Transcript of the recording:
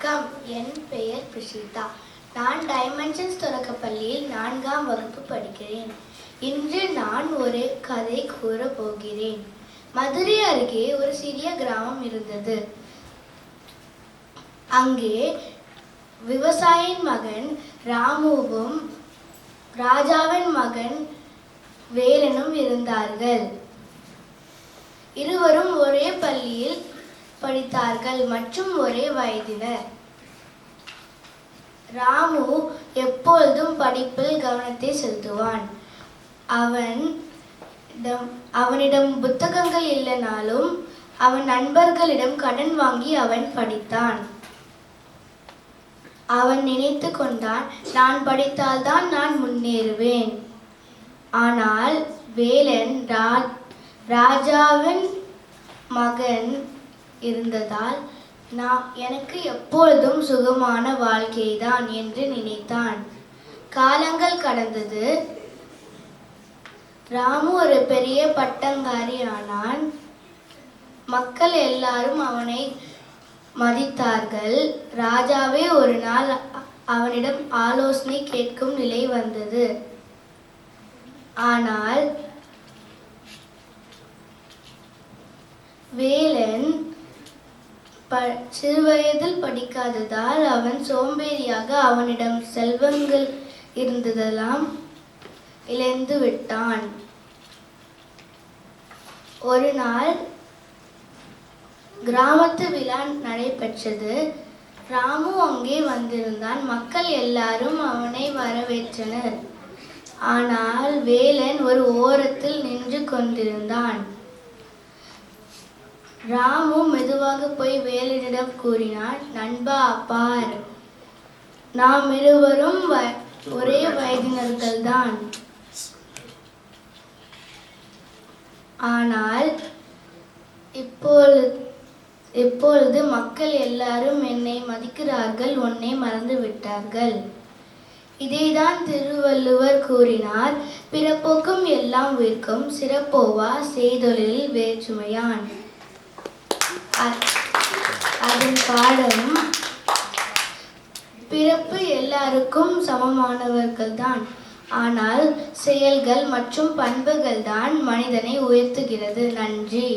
வணக்கம், என் பெயர் பிரிஷிதா. நான் டைமென்ஷன்ஸ் தொடக்கப்பள்ளியில் 4ஆம் வகுப்பு படிக்கிறேன். இன்று நான் ஒரு கதை கூற போகிறேன். மதுரை அருகே ஒரு சிறிய கிராமம் இருந்தது. அங்கே விவசாயியின் மகன் ராமுவும் ராஜாவின் மகன் வேலனும் இருந்தார்கள். இருவரும் ஒரே பள்ளியில் படித்தார்கள் மற்றும் ஒரே வயதினர். ராமு எப்பொழுதும் படிப்பில் கவனத்தை செலுத்துவான். அவனிடம் புத்தகங்கள் இல்லைனாலும் அவன் நண்பர்களிடம் கடன் வாங்கி அவன் படித்தான். அவன் நினைத்து கொண்டான், நான் படித்தால்தான் நான் முன்னேறுவேன். ஆனால் வேலன் ராஜாவின் மகன் இருந்ததால் எனக்கு எப்பொழுதும் சுகமான வாழ்க்கைதான் என்று நினைத்தான். காலங்கள் கடந்தது. ராமு ஒரு பெரிய பட்டங்காரி ஆனான். மக்கள் எல்லாரும் அவனை மதித்தார்கள். ராஜாவே ஒரு நாள் அவனிடம் ஆலோசனை கேட்கும் நிலை வந்தது. ஆனால் வேலன் சிறுவயதில் படிக்காததால் அவன் சோம்பேறியாக அவனிடம் செல்வங்கள் இருந்ததெல்லாம் இழந்து விட்டான். ஒரு நாள் கிராமத்து விழா நடைபெற்றது. ராமு அங்கே வந்திருந்தான். மக்கள் எல்லாரும் அவனை வரவேற்றனர். ஆனால் வேலன் ஒரு ஓரத்தில் நின்று கொண்டிருந்தான். ராமு மெதுவாக போய் வேலனிடம் கூறினான், நண்பா, பார், நாம் இருவரும் ஒரே வயதினர்கள்தான். ஆனால் இப்பொழுது மக்கள் எல்லாரும் என்னை மதிக்கிறார்கள், உன்னை மறந்து விட்டார்கள். இதைதான் திருவள்ளுவர் கூறினார், பிறப்போக்கும் எல்லாம் உயிர்க்கும் சிறப்போவா செய்தொழில் வேற்றுமையான். அதன் பாடம், பிறப்பு எல்லாருக்கும் சமமானவர்கள்தான், ஆனால் செயல்கள் மற்றும் பண்புகள் தான் மனிதனை உயர்த்துகிறது. நன்றி.